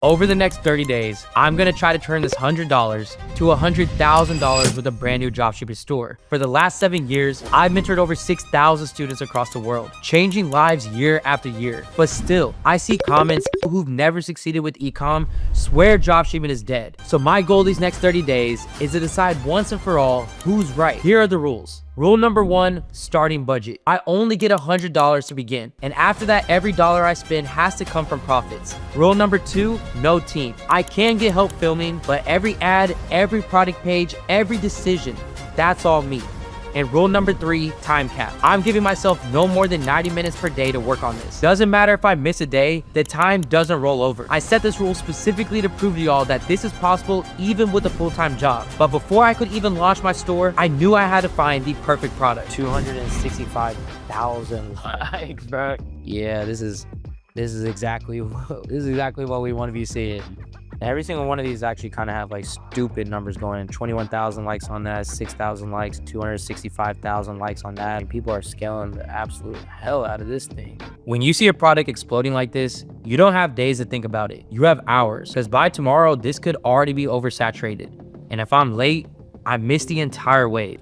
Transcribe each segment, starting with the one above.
Over the next 30 days, I'm gonna try to turn this $100 to $100,000 with a brand new dropshipping store. For the last 7 years, I've mentored over 6,000 students across the world, changing lives year after year. But still, I see comments who've never succeeded with e-com swear dropshipping is dead. So my goal these next 30 days is to decide once and for all who's right. Here are the rules. Rule number 1, starting budget. I only get $100 to begin, and after that, every dollar I spend has to come from profits. Rule number 2, no team. I can get help filming, but every ad, every product page, every decision, that's all me. And rule number 3, time cap. I'm giving myself no more than 90 minutes per day to work on this. Doesn't matter if I miss a day, the time doesn't roll over. I set this rule specifically to prove to y'all that this is possible even with a full-time job. But before I could even launch my store, I knew I had to find the perfect product. 265,000 likes, bro. Yeah, this is exactly what we want to be seeing. Every single one of these actually kind of have like stupid numbers going in. 21,000 likes on that, 6,000 likes, 265,000 likes on that. And people are scaling the absolute hell out of this thing. When you see a product exploding like this, you don't have days to think about it. You have hours, because by tomorrow, this could already be oversaturated. And if I'm late, I miss the entire wave.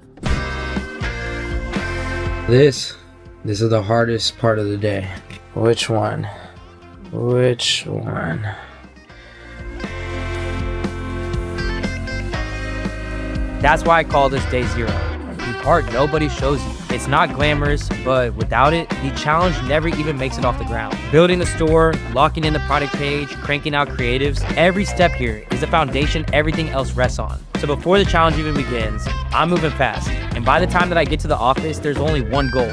This is the hardest part of the day. Which one? That's why I call this day 0. The part nobody shows you. It's not glamorous, but without it, the challenge never even makes it off the ground. Building the store, locking in the product page, cranking out creatives, every step here is the foundation everything else rests on. So before the challenge even begins, I'm moving fast. And by the time that I get to the office, there's only one goal: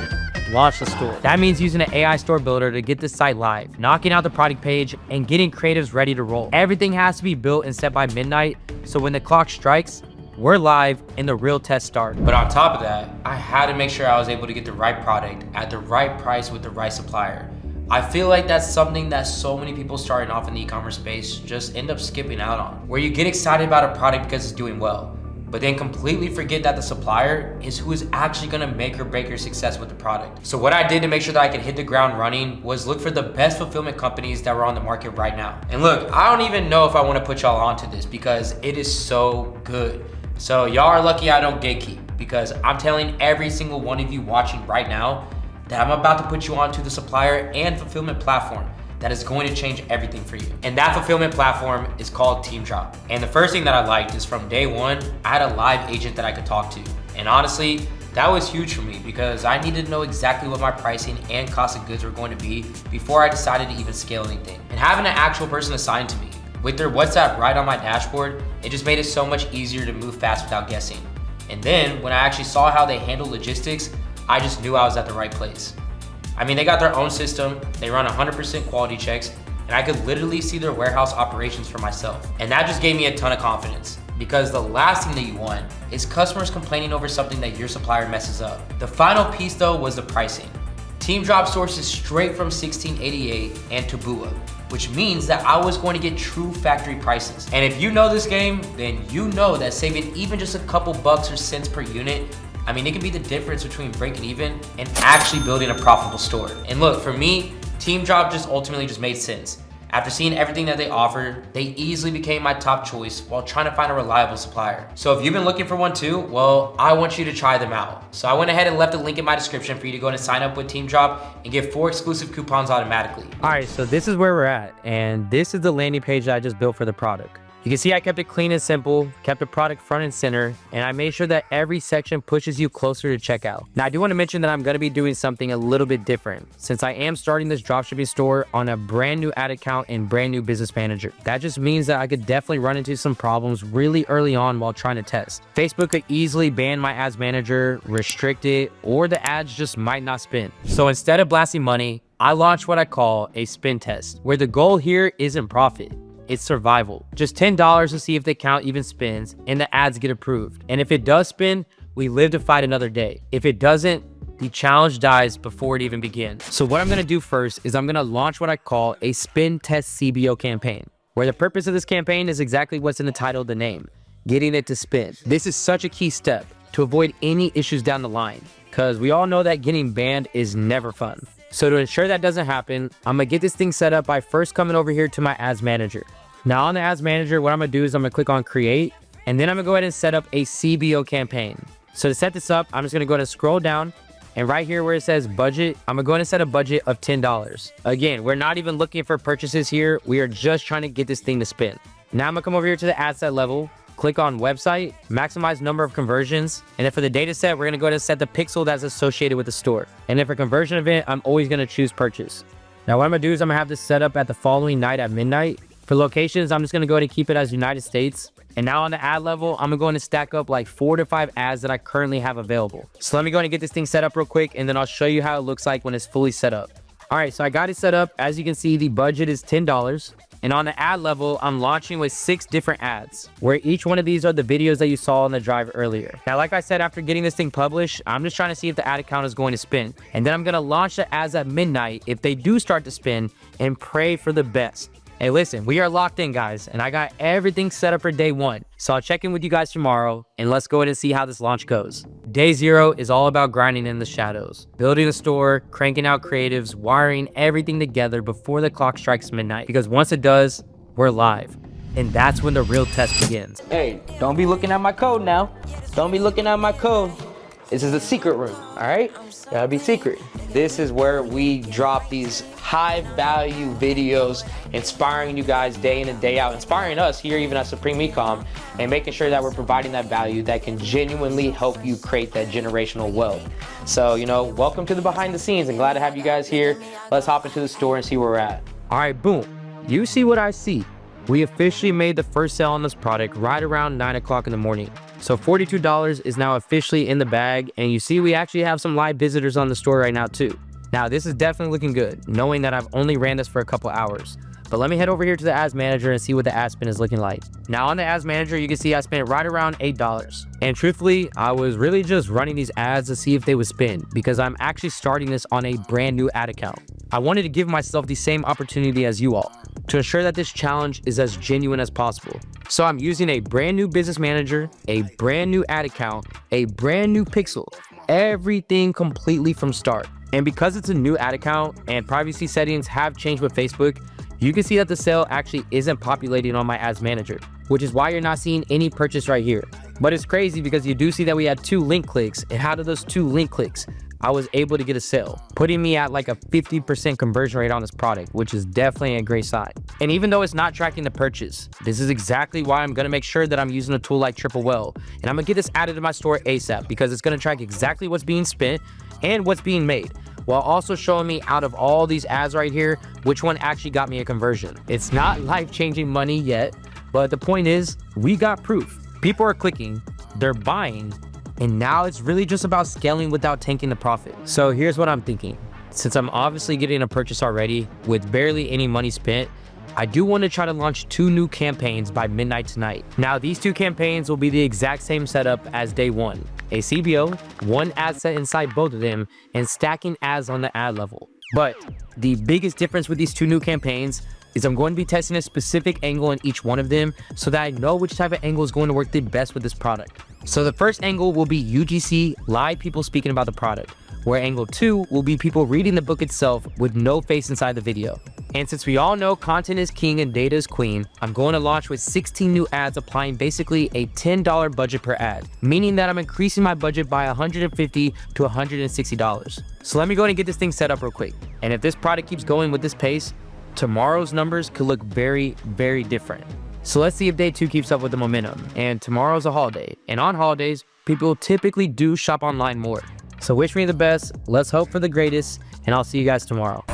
launch the store. That means using an AI store builder to get this site live, knocking out the product page, and getting creatives ready to roll. Everything has to be built and set by midnight, so when the clock strikes, we're live and the real test starts. But on top of that, I had to make sure I was able to get the right product at the right price with the right supplier. I feel like that's something that so many people starting off in the e-commerce space just end up skipping out on, where you get excited about a product because it's doing well, but then completely forget that the supplier is who is actually gonna make or break your success with the product. So what I did to make sure that I could hit the ground running was look for the best fulfillment companies that were on the market right now. And look, I don't even know if I wanna put y'all onto this because it is so good. So y'all are lucky I don't gatekeep, because I'm telling every single one of you watching right now that I'm about to put you onto the supplier and fulfillment platform that is going to change everything for you. And that fulfillment platform is called TeamDrop. And the first thing that I liked is from day one, I had a live agent that I could talk to. And honestly, that was huge for me because I needed to know exactly what my pricing and cost of goods were going to be before I decided to even scale anything. And having an actual person assigned to me with their WhatsApp right on my dashboard, it just made it so much easier to move fast without guessing. And then when I actually saw how they handle logistics, I just knew I was at the right place. I mean, they got their own system, they run 100% quality checks, and I could literally see their warehouse operations for myself. And that just gave me a ton of confidence, because the last thing that you want is customers complaining over something that your supplier messes up. The final piece though was the pricing. TeamDrop sources straight from 1688 and Taboola, which means that I was going to get true factory prices. And if you know this game, then you know that saving even just a couple bucks or cents per unit, I mean, it can be the difference between breaking even and actually building a profitable store. And look, for me, TeamDrop just ultimately just made sense. After seeing everything that they offered, they easily became my top choice while trying to find a reliable supplier. So if you've been looking for one too, well, I want you to try them out. So I went ahead and left a link in my description for you to go and sign up with TeamDrop and get 4 exclusive coupons automatically. All right, so this is where we're at. And this is the landing page that I just built for the product. You can see I kept it clean and simple, kept the product front and center, and I made sure that every section pushes you closer to checkout. Now, I do want to mention that I'm going to be doing something a little bit different since I am starting this dropshipping store on a brand new ad account and brand new business manager. That just means that I could definitely run into some problems really early on while trying to test. Facebook could easily ban my ads manager, restrict it, or the ads just might not spin. So instead of blasting money, I launched what I call a spin test, where the goal here isn't profit. It's survival. Just $10 to see if the account even spins and the ads get approved. And if it does spin, we live to fight another day. If it doesn't, the challenge dies before it even begins. So what I'm gonna do first is I'm gonna launch what I call a spin test CBO campaign, where the purpose of this campaign is exactly what's in the title of the name, getting it to spin. This is such a key step to avoid any issues down the line, because we all know that getting banned is never fun. So to ensure that doesn't happen, I'm gonna get this thing set up by first coming over here to my ads manager. Now on the ads manager, what I'm gonna do is I'm gonna click on create, and then I'm gonna go ahead and set up a CBO campaign. So to set this up, I'm just gonna go ahead and scroll down, and right here where it says budget, I'm gonna go ahead and set a budget of $10. Again, we're not even looking for purchases here. We are just trying to get this thing to spin. Now I'm gonna come over here to the ad set level, click on website, maximize number of conversions, and then for the data set, we're gonna go ahead and set the pixel that's associated with the store. And then for conversion event, I'm always gonna choose purchase. Now what I'm gonna do is I'm gonna have this set up at the following night at midnight. For locations, I'm just gonna go ahead and keep it as United States. And now on the ad level, I'm going to stack up like 4 to 5 ads that I currently have available. So let me go ahead and get this thing set up real quick, and then I'll show you how it looks like when it's fully set up. All right, so I got it set up. As you can see, the budget is $10. And on the ad level, I'm launching with 6 different ads, where each one of these are the videos that you saw on the drive earlier. Now, like I said, after getting this thing published, I'm just trying to see if the ad account is going to spin. And then I'm gonna launch the ads at midnight if they do start to spin, and pray for the best. Hey, listen, we are locked in, guys, and I got everything set up for day 1. So I'll check in with you guys tomorrow, and let's go ahead and see how this launch goes. Day 0 is all about grinding in the shadows, building a store, cranking out creatives, wiring everything together before the clock strikes midnight, because once it does, we're live. And that's when the real test begins. Hey, don't be looking at my code now. Don't be looking at my code. This is the secret room, all right? Gotta be secret. This is where we drop these high value videos, inspiring you guys day in and day out, inspiring us here even at Supreme Ecom, and making sure that we're providing that value that can genuinely help you create that generational wealth. So, you know, welcome to the behind the scenes, and glad to have you guys here. Let's hop into the store and see where we're at. All right, boom. You see what I see. We officially made the first sale on this product right around 9 o'clock in the morning. So $42 is now officially in the bag, and you see we actually have some live visitors on the store right now too. Now this is definitely looking good, knowing that I've only ran this for a couple hours. But let me head over here to the ads manager and see what the ad spin is looking like. Now on the ads manager, you can see I spent right around $8. And truthfully, I was really just running these ads to see if they would spin, because I'm actually starting this on a brand new ad account. I wanted to give myself the same opportunity as you all, to ensure that this challenge is as genuine as possible. So I'm using a brand new business manager, a brand new ad account, a brand new pixel, everything completely from start. And because it's a new ad account and privacy settings have changed with Facebook, you can see that the sale actually isn't populating on my ads manager, which is why you're not seeing any purchase right here. But it's crazy because you do see that we had 2 link clicks, and out of those 2 link clicks, I was able to get a sale, putting me at like a 50% conversion rate on this product, which is definitely a great sign. And even though it's not tracking the purchase, this is exactly why I'm gonna make sure that I'm using a tool like Triple Well, and I'm gonna get this added to my store ASAP, because it's gonna track exactly what's being spent and what's being made, while also showing me out of all these ads right here, which one actually got me a conversion. It's not life-changing money yet, but the point is, we got proof. People are clicking, they're buying, and now it's really just about scaling without tanking the profit. So here's what I'm thinking. Since I'm obviously getting a purchase already with barely any money spent, I do want to try to launch 2 new campaigns by midnight tonight. Now these 2 campaigns will be the exact same setup as day 1. A CBO, 1 ad set inside both of them, and stacking ads on the ad level. But the biggest difference with these 2 new campaigns is I'm going to be testing a specific angle in each one of them, so that I know which type of angle is going to work the best with this product. So the first angle will be UGC, live people speaking about the product, where angle 2 will be people reading the book itself with no face inside the video. And since we all know content is king and data is queen, I'm going to launch with 16 new ads, applying basically a $10 budget per ad, meaning that I'm increasing my budget by $150 to $160. So let me go ahead and get this thing set up real quick. And if this product keeps going with this pace, tomorrow's numbers could look very, very different. So let's see if day 2 keeps up with the momentum. And tomorrow's a holiday, and on holidays, people typically do shop online more. So wish me the best, let's hope for the greatest, and I'll see you guys tomorrow.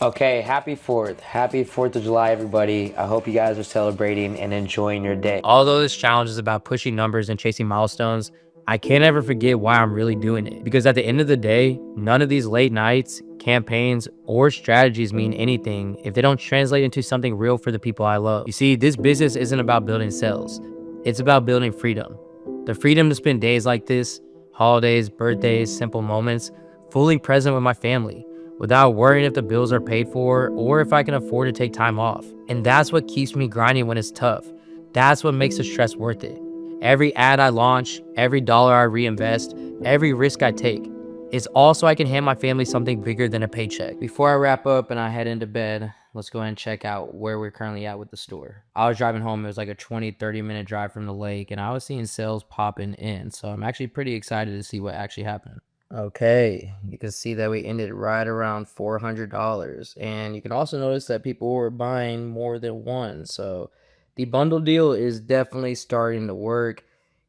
Okay, happy 4th of July, everybody. I hope you guys are celebrating and enjoying your day. Although this challenge is about pushing numbers and chasing milestones, I can't ever forget why I'm really doing it. Because at the end of the day, none of these late nights, campaigns, or strategies mean anything if they don't translate into something real for the people I love. You see, this business isn't about building sales. It's about building freedom. The freedom to spend days like this, holidays, birthdays, simple moments, fully present with my family, without worrying if the bills are paid for or if I can afford to take time off. And that's what keeps me grinding when it's tough. That's what makes the stress worth it. Every ad I launch, every dollar I reinvest, every risk I take, It's also I can hand my family something bigger than a paycheck. Before I wrap up and I head into bed, let's go ahead and check out where we're currently at with the store. I was driving home. It was like a 20-30 minute drive from the lake, and I was seeing sales popping in. So I'm actually pretty excited to see what actually happened. Okay, you can see that we ended right around $400. And you can also notice that people were buying more than one. So the bundle deal is definitely starting to work.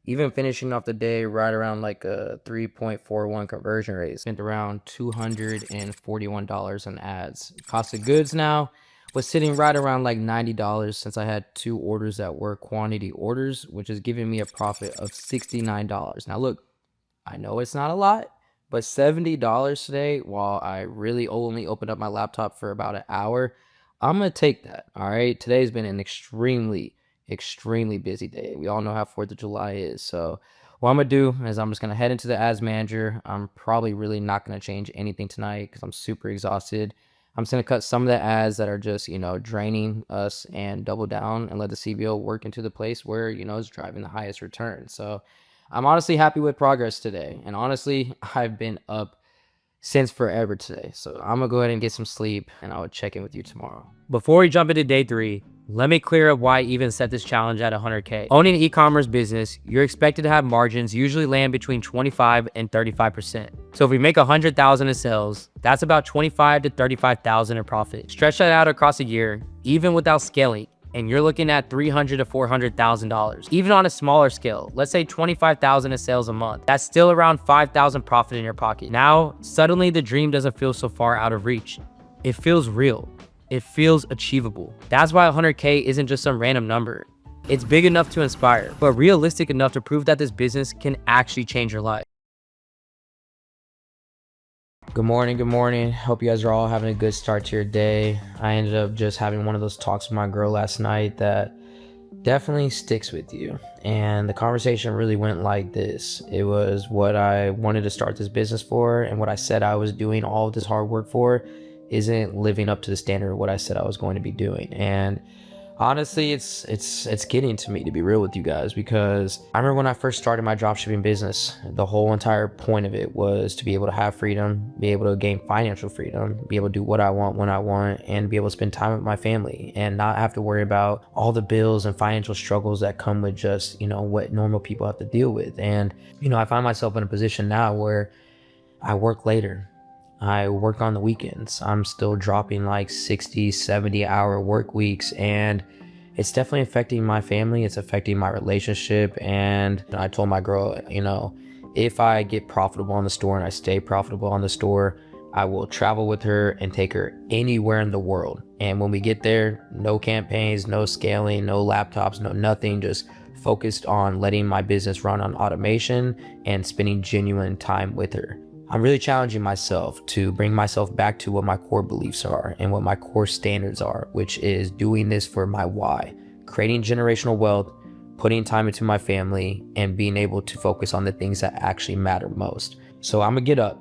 Even finishing off the day right around like a 3.41 conversion rate. Spent around $241 in ads. Cost of goods now was sitting right around like $90 since I had 2 orders that were quantity orders, which is giving me a profit of $69. Now look, I know it's not a lot, but $70 today, while I really only opened up my laptop for about an hour, I'm going to take that. All right. Today's been an extremely busy day. We all know how 4th of July is. So what I'm going to do is I'm just going to head into the ads manager. I'm probably really not going to change anything tonight because I'm super exhausted. I'm just going to cut some of the ads that are just, draining us and double down and let the CBO work into the place where, it's driving the highest return. So I'm honestly happy with progress today. And honestly, I've been up since forever today. So I'm gonna go ahead and get some sleep, and I'll check in with you tomorrow. Before we jump into day 3, let me clear up why I even set this challenge at 100K. Owning an e-commerce business, you're expected to have margins usually land between 25 and 35%. So if we make 100,000 in sales, that's about 25 to 35,000 in profit. Stretch that out across a year, even without scaling, and you're looking at $300,000 to $400,000. Even on a smaller scale, let's say 25,000 in sales a month, that's still around 5,000 profit in your pocket. Now, suddenly the dream doesn't feel so far out of reach. It feels real. It feels achievable. That's why 100K isn't just some random number. It's big enough to inspire, but realistic enough to prove that this business can actually change your life. Good morning. Hope you guys are all having a good start to your day. I ended up just having one of those talks with my girl last night that definitely sticks with you. And the conversation really went like this. It was what I wanted to start this business for, and what I said I was doing all of this hard work for isn't living up to the standard of what I said I was going to be doing. And honestly, it's getting to me, to be real with you guys, because I remember when I first started my dropshipping business, the whole entire point of it was to be able to have freedom, be able to gain financial freedom, be able to do what I want when I want, and be able to spend time with my family and not have to worry about all the bills and financial struggles that come with just, what normal people have to deal with. And, I find myself in a position now where I work later. I work on the weekends. I'm still dropping like 60, 70 hour work weeks, and it's definitely affecting my family. It's affecting my relationship. And I told my girl, if I get profitable on the store and I stay profitable on the store, I will travel with her and take her anywhere in the world. And when we get there, no campaigns, no scaling, no laptops, no nothing, just focused on letting my business run on automation and spending genuine time with her. I'm really challenging myself to bring myself back to what my core beliefs are and what my core standards are, which is doing this for my why, creating generational wealth, putting time into my family, and being able to focus on the things that actually matter most. So I'm gonna get up,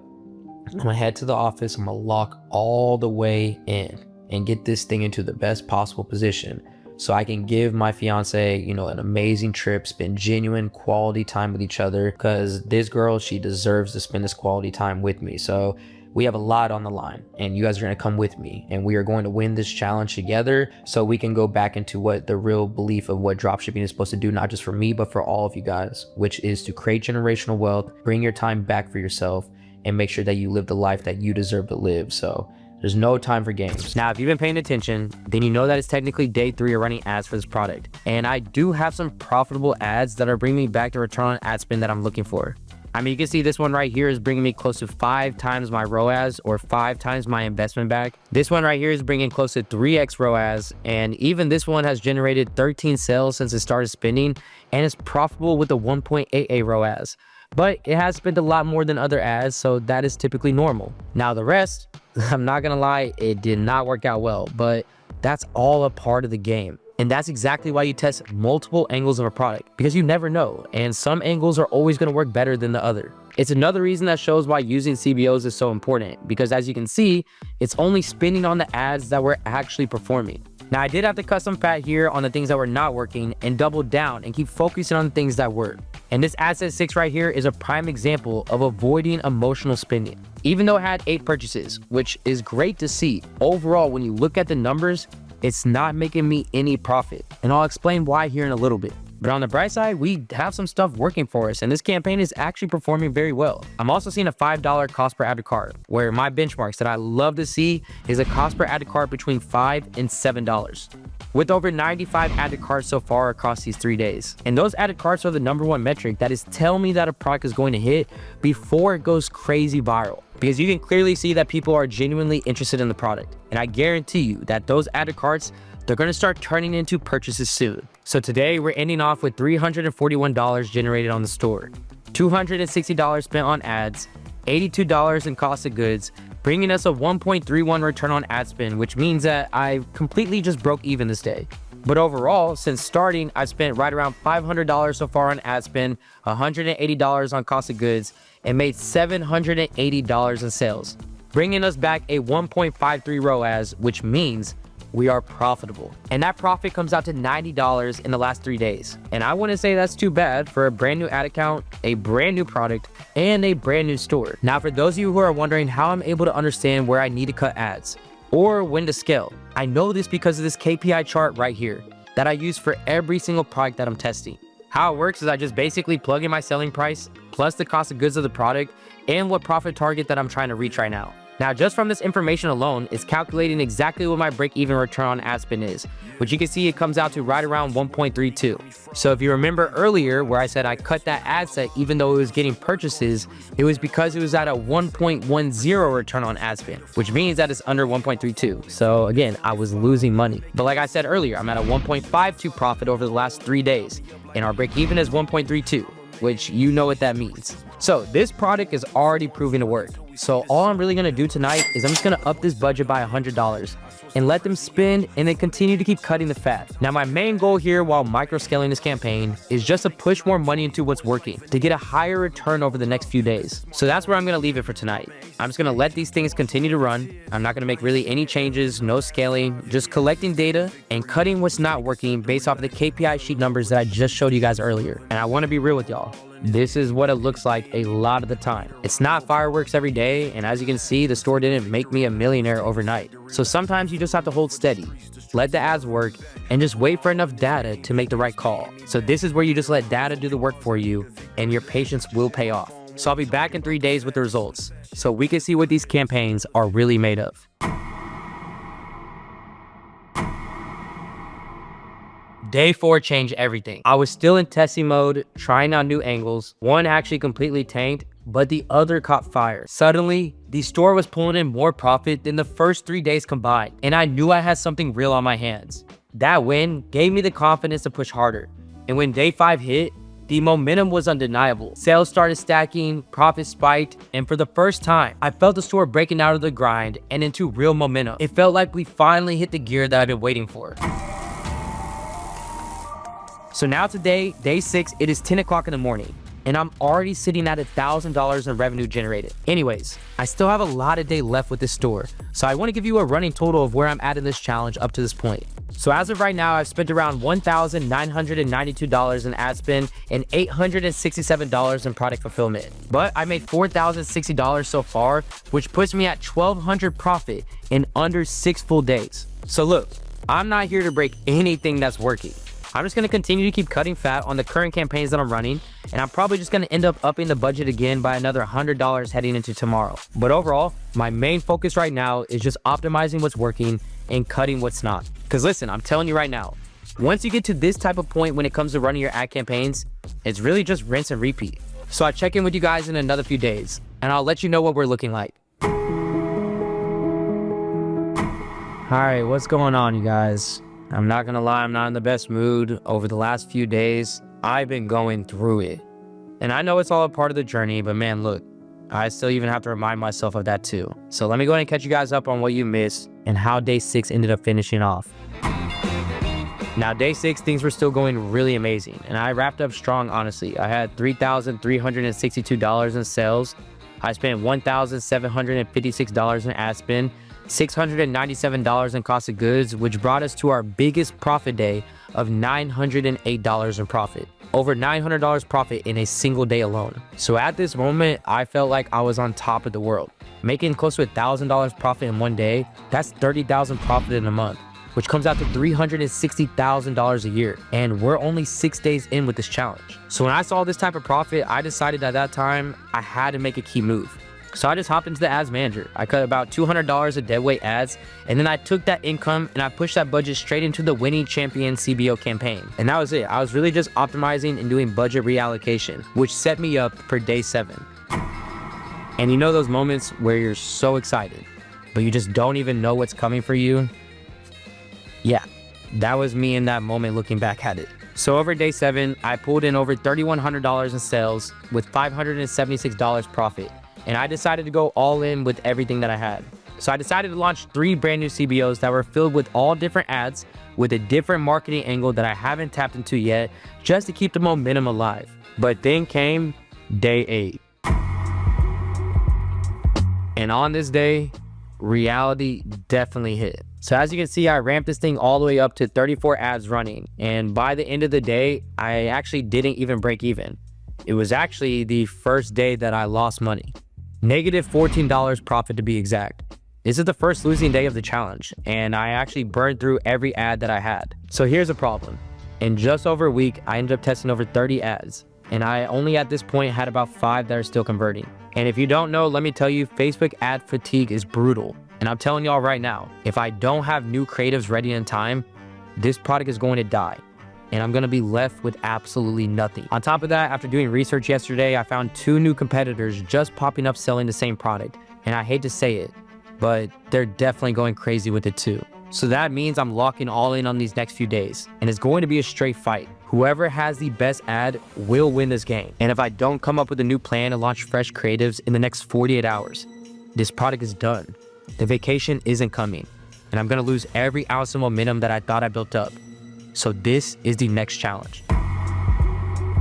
I'm gonna head to the office, I'm gonna lock all the way in and get this thing into the best possible position so I can give my fiance, an amazing trip, spend genuine quality time with each other, because this girl, she deserves to spend this quality time with me. So we have a lot on the line, and you guys are going to come with me, and we are going to win this challenge together so we can go back into what the real belief of what dropshipping is supposed to do, not just for me, but for all of you guys, which is to create generational wealth, bring your time back for yourself, and make sure that you live the life that you deserve to live. So there's no time for games. Now, if you've been paying attention, then you know that it's technically day 3 of running ads for this product. And I do have some profitable ads that are bringing me back the return on ad spend that I'm looking for. I mean, you can see this one right here is bringing me close to 5 times my ROAS, or 5 times my investment back. This one right here is bringing close to 3x ROAS. And even this one has generated 13 sales since it started spending, and is profitable with a 1.88 ROAS. But it has spent a lot more than other ads, so that is typically normal. Now the rest, I'm not gonna lie, it did not work out well, but that's all a part of the game. And that's exactly why you test multiple angles of a product, because you never know, and some angles are always gonna work better than the other. It's another reason that shows why using CBOs is so important, because as you can see, it's only spending on the ads that were actually performing. Now, I did have to cut some fat here on the things that were not working and double down and keep focusing on the things that were. And this ad set 6 right here is a prime example of avoiding emotional spending. Even though it had 8 purchases, which is great to see, overall, when you look at the numbers, it's not making me any profit. And I'll explain why here in a little bit. But on the bright side, we have some stuff working for us, and this campaign is actually performing very well. I'm also seeing a $5 cost per added cart, where my benchmarks that I love to see is a cost per added cart between $5 and $7. With over 95 added carts so far across these 3 days. And those added carts are the #1 metric that is telling me that a product is going to hit before it goes crazy viral. Because you can clearly see that people are genuinely interested in the product. And I guarantee you that those added carts, they're going to start turning into purchases soon. So today we're ending off with $341 generated on the store, $260 spent on ads, $82 in cost of goods, bringing us a 1.31 return on ad spend, which means that I completely just broke even this day. But overall, since starting, I've spent right around $500 so far on ad spend, $180 on cost of goods, and made $780 in sales, bringing us back a 1.53 ROAS, which means we are profitable. And that profit comes out to $90 in the last 3 days. And I wouldn't say that's too bad for a brand new ad account, a brand new product, and a brand new store. Now, for those of you who are wondering how I'm able to understand where I need to cut ads or when to scale, I know this because of this KPI chart right here that I use for every single product that I'm testing. How it works is I just basically plug in my selling price plus the cost of goods of the product and what profit target that I'm trying to reach right now. Now, just from this information alone, it's calculating exactly what my break-even return on ad spend is, which you can see it comes out to right around 1.32. So if you remember earlier where I said I cut that ad set even though it was getting purchases, it was because it was at a 1.10 return on ad spend, which means that it's under 1.32. So again, I was losing money. But like I said earlier, I'm at a 1.52 profit over the last 3 days, and our break-even is 1.32, which you know what that means. So this product is already proving to work. So all I'm really gonna do tonight is I'm just gonna up this budget by $100 and let them spend and then continue to keep cutting the fat. Now, my main goal here while micro scaling this campaign is just to push more money into what's working to get a higher return over the next few days. So that's where I'm gonna leave it for tonight. I'm just gonna let these things continue to run. I'm not gonna make really any changes, no scaling, just collecting data and cutting what's not working based off of the KPI sheet numbers that I just showed you guys earlier. And I wanna be real with y'all. This is what it looks like a lot of the time. It's not fireworks every day, and as you can see, the store didn't make me a millionaire overnight. So sometimes you just have to hold steady, let the ads work, and just wait for enough data to make the right call. So this is where you just let data do the work for you, and your patience will pay off. So I'll be back in 3 days with the results, so we can see what these campaigns are really made of. Day 4 changed everything. I was still in testing mode, trying out new angles. One actually completely tanked, but the other caught fire. Suddenly, the store was pulling in more profit than the first 3 days combined, and I knew I had something real on my hands. That win gave me the confidence to push harder. And when day 5 hit, the momentum was undeniable. Sales started stacking, profits spiked, and for the first time, I felt the store breaking out of the grind and into real momentum. It felt like we finally hit the gear that I've been waiting for. So now today, day 6, it is 10 o'clock in the morning, and I'm already sitting at $1,000 in revenue generated. Anyways, I still have a lot of day left with this store, so I want to give you a running total of where I'm at in this challenge up to this point. So as of right now, I've spent around $1,992 in ad spend and $867 in product fulfillment. But I made $4,060 so far, which puts me at $1,200 profit in under 6 full days. So look, I'm not here to break anything that's working. I'm just going to continue to keep cutting fat on the current campaigns that I'm running, and I'm probably just going to end up upping the budget again by another $100 heading into tomorrow. But overall, my main focus right now is just optimizing what's working and cutting what's not. Because listen, I'm telling you right now, once you get to this type of point when it comes to running your ad campaigns, it's really just rinse and repeat. So I'll check in with you guys in another few days, and I'll let you know what we're looking like. All right, what's going on, you guys? I'm not gonna lie, I'm not in the best mood. Over the last few days, I've been going through it. And I know it's all a part of the journey, but man, look, I still even have to remind myself of that too. So let me go ahead and catch you guys up on what you missed and how day 6 ended up finishing off. Now, day 6, things were still going really amazing, and I wrapped up strong, honestly. I had $3,362 in sales. I spent $1,756 in ad spend, $697 in cost of goods, which brought us to our biggest profit day of $908 in profit. Over $900 profit in a single day alone. So at this moment, I felt like I was on top of the world. Making close to $1,000 profit in one day, that's $30,000 profit in a month, which comes out to $360,000 a year. And we're only 6 days in with this challenge. So when I saw this type of profit, I decided at that time, I had to make a key move. So I just hopped into the ads manager. I cut about $200 of deadweight ads, and then I took that income and I pushed that budget straight into the winning champion CBO campaign. And that was it. I was really just optimizing and doing budget reallocation, which set me up for day 7. And you know those moments where you're so excited, but you just don't even know what's coming for you? Yeah, that was me in that moment looking back at it. So over day 7, I pulled in over $3,100 in sales with $576 profit. And I decided to go all in with everything that I had. So I decided to launch 3 brand new CBOs that were filled with all different ads with a different marketing angle that I haven't tapped into yet, just to keep the momentum alive. But then came day 8. And on this day, reality definitely hit. So as you can see, I ramped this thing all the way up to 34 ads running. And by the end of the day, I actually didn't even break even. It was actually the first day that I lost money. Negative $14 profit to be exact. This is the first losing day of the challenge, and I actually burned through every ad that I had. So here's the problem. In just over a week, I ended up testing over 30 ads, and I only at this point had about 5 that are still converting. And if you don't know, let me tell you, Facebook ad fatigue is brutal. And I'm telling y'all right now, if I don't have new creatives ready in time, this product is going to die. And I'm gonna be left with absolutely nothing. On top of that, after doing research yesterday, I found 2 new competitors just popping up selling the same product. And I hate to say it, but they're definitely going crazy with it too. So that means I'm locking all in on these next few days. And it's going to be a straight fight. Whoever has the best ad will win this game. And if I don't come up with a new plan to launch fresh creatives in the next 48 hours, this product is done. The vacation isn't coming. And I'm gonna lose every ounce of momentum that I thought I built up. So this is the next challenge.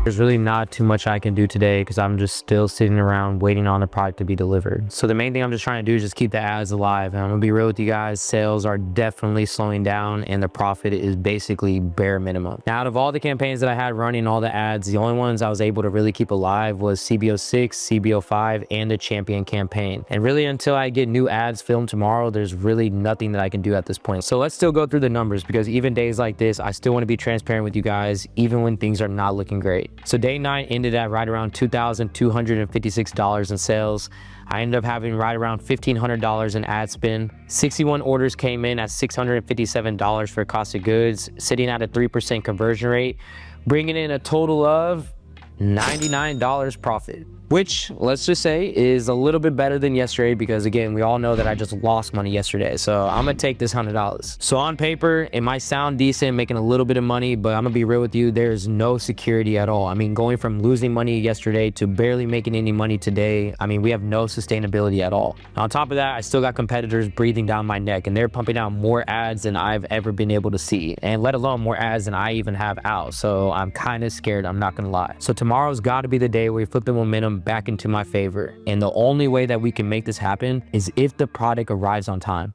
There's really not too much I can do today because I'm just still sitting around waiting on the product to be delivered. So the main thing I'm just trying to do is just keep the ads alive. And I'm gonna be real with you guys, sales are definitely slowing down and the profit is basically bare minimum. Now, out of all the campaigns that I had running, all the ads, the only ones I was able to really keep alive was CBO 6, CBO 5, and the champion campaign. And really until I get new ads filmed tomorrow, there's really nothing that I can do at this point. So let's still go through the numbers because even days like this, I still wanna be transparent with you guys, even when things are not looking great. So day 9 ended at right around $2,256 in sales. I ended up having right around $1,500 in ad spend. 61 orders came in at $657 for cost of goods, sitting at a 3% conversion rate, bringing in a total of $99 profit, which let's just say is a little bit better than yesterday because again, we all know that I just lost money yesterday. So I'm gonna take this $100. So on paper, it might sound decent, making a little bit of money, but I'm gonna be real with you, there's no security at all. I mean, going from losing money yesterday to barely making any money today, I mean, we have no sustainability at all. On top of that, I still got competitors breathing down my neck and they're pumping out more ads than I've ever been able to see, and let alone more ads than I even have out. So I'm kind of scared, I'm not gonna lie. So tomorrow's gotta be the day where we flip the momentum back into my favor. And the only way that we can make this happen is if the product arrives on time.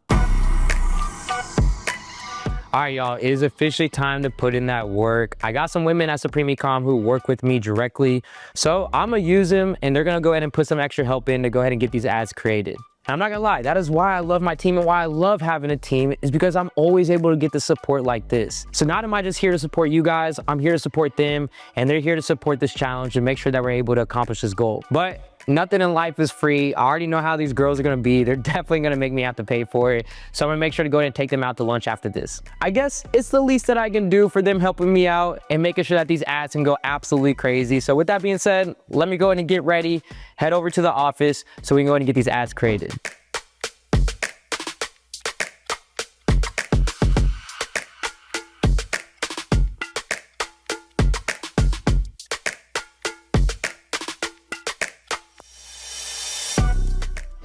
All right, y'all, it is officially time to put in that work. I got some women at Supreme Ecom who work with me directly. So I'm gonna use them and they're gonna go ahead and put some extra help in to go ahead and get these ads created. I'm not gonna lie, that is why I love my team and why I love having a team is because I'm always able to get the support like this. So not am I just here to support you guys, I'm here to support them and they're here to support this challenge and make sure that we're able to accomplish this goal. But nothing in life is free. I already know how these girls are gonna be. They're definitely gonna make me have to pay for it. So I'm gonna make sure to go ahead and take them out to lunch after this. I guess it's the least that I can do for them helping me out and making sure that these ads can go absolutely crazy. So with that being said, let me go ahead and get ready, head over to the office so we can go ahead and get these ads created.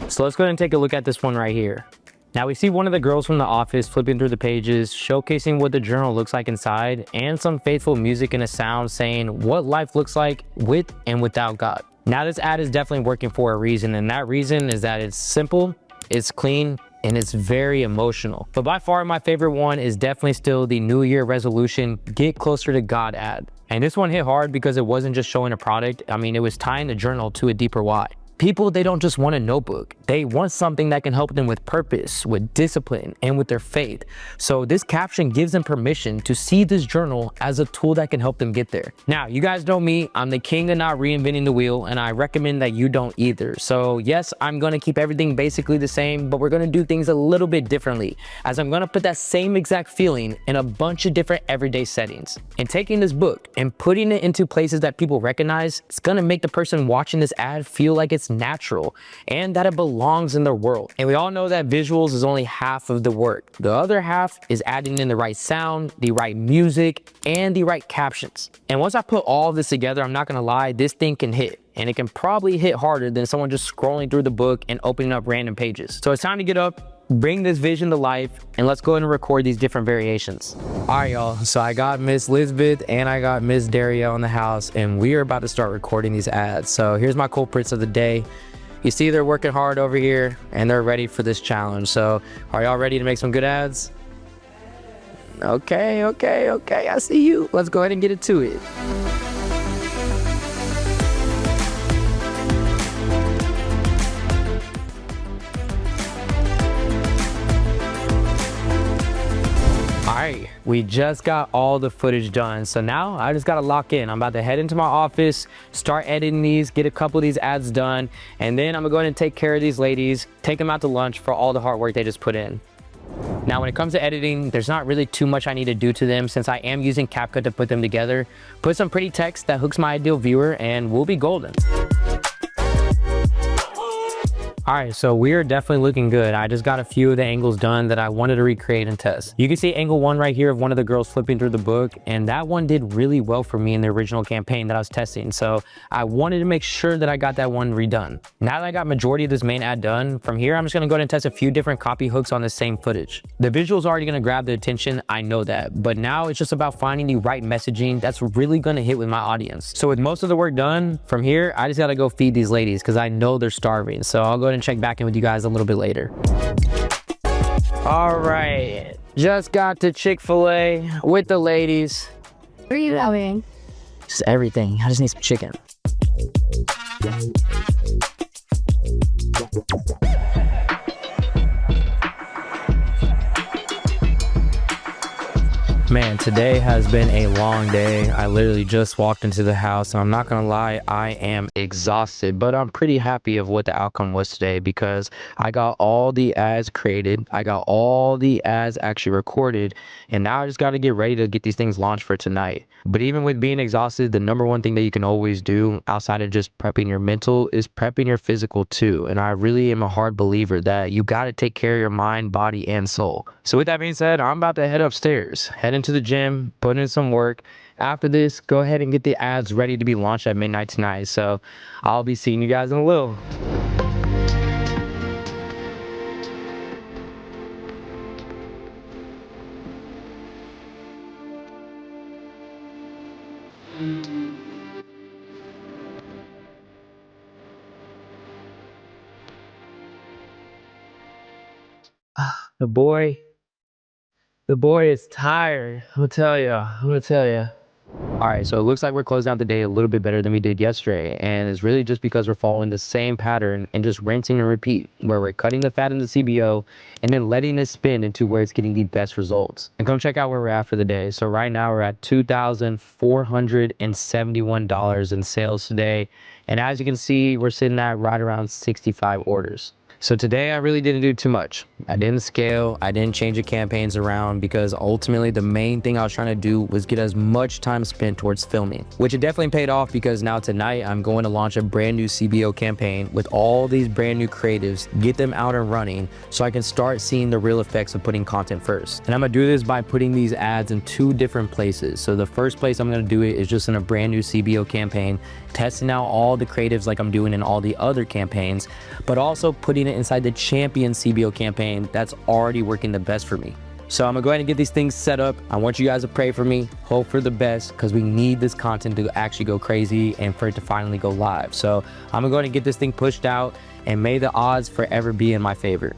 So let's go ahead and take a look at this one right here. Now we see one of the girls from the office flipping through the pages, showcasing what the journal looks like inside, and some faithful music and a sound saying what life looks like with and without God. Now this ad is definitely working for a reason, and that reason is that it's simple, it's clean, and it's very emotional. But by far my favorite one is definitely still the New Year resolution, get closer to God ad. And this one hit hard because it wasn't just showing a product. I mean, it was tying the journal to a deeper why. People, they don't just want a notebook. They want something that can help them with purpose, with discipline, and with their faith. So this caption gives them permission to see this journal as a tool that can help them get there. Now, you guys know me, I'm the king of not reinventing the wheel, and I recommend that you don't either. So yes, I'm gonna keep everything basically the same, but we're gonna do things a little bit differently, as I'm gonna put that same exact feeling in a bunch of different everyday settings. And taking this book and putting it into places that people recognize, it's gonna make the person watching this ad feel like it's natural and that it belongs in their world. And we all know that visuals is only half of the work. The other half is adding in the right sound, the right music, and the right captions. And once I put all of this together, I'm not gonna lie, this thing can hit. And it can probably hit harder than someone just scrolling through the book and opening up random pages. So it's time to get up, bring this vision to life, and let's go ahead and record these different variations. All right, y'all, so I got Miss Lisbeth and I got Miss Daria in the house, and we are about to start recording these ads. So here's my culprits of the day. You see they're working hard over here and they're ready for this challenge. So are y'all ready to make some good ads? Okay, I see you. Let's go ahead and get into it. All right, we just got all the footage done. So now I just gotta lock in. I'm about to head into my office, start editing these, get a couple of these ads done, and then I'm gonna go ahead and take care of these ladies, take them out to lunch for all the hard work they just put in. Now, when it comes to editing, there's not really too much I need to do to them since I am using CapCut to put them together. Put some pretty text that hooks my ideal viewer and we'll be golden. All right, so we are definitely looking good. I just got a few of the angles done that I wanted to recreate and test. You can see angle one right here of one of the girls flipping through the book, and that one did really well for me in the original campaign that I was testing. So I wanted to make sure that I got that one redone. Now that I got majority of this main ad done, from here, I'm just gonna go ahead and test a few different copy hooks on the same footage. The visual's already gonna grab the attention, I know that, but now it's just about finding the right messaging that's really gonna hit with my audience. So with most of the work done, from here, I just gotta go feed these ladies because I know they're starving. So I'll go ahead and check back in with you guys a little bit later. All right, just got to Chick-fil-A with the ladies. Where are you going? Just everything. I just need some chicken. Man, today has been a long day. I literally just walked into the house and I'm not gonna lie, I am exhausted, but I'm pretty happy of what the outcome was today because I got all the ads created, I got all the ads actually recorded, and now I just gotta get ready to get these things launched for tonight. But even with being exhausted, the number one thing that you can always do outside of just prepping your mental is prepping your physical too. And I really am a hard believer that you gotta take care of your mind, body, and soul. So with that being said, I'm about to head upstairs, head into the gym, put in some work. After this, go ahead and get the ads ready to be launched at midnight tonight. So I'll be seeing you guys in a little. The boy is tired. I'm gonna tell you. All right, so it looks like we're closing out the day a little bit better than we did yesterday. And it's really just because we're following the same pattern and just rinsing and repeat, where we're cutting the fat in the CBO and then letting it spin into where it's getting the best results. And come check out where we're at for the day. So right now we're at $2,471 in sales today. And as you can see, we're sitting at right around 65 orders. So today I really didn't do too much. I didn't scale, I didn't change the campaigns around because ultimately the main thing I was trying to do was get as much time spent towards filming, which it definitely paid off because now tonight I'm going to launch a brand new CBO campaign with all these brand new creatives, get them out and running so I can start seeing the real effects of putting content first. And I'm gonna do this by putting these ads in two different places. So the first place I'm gonna do it is just in a brand new CBO campaign, testing out all the creatives like I'm doing in all the other campaigns, but also putting it inside the champion CBO campaign that's already working the best for me. So I'm gonna go ahead and get these things set up. I want you guys to pray for me, hope for the best, because we need this content to actually go crazy and for it to finally go live. So I'm gonna go ahead and get this thing pushed out, and may the odds forever be in my favor.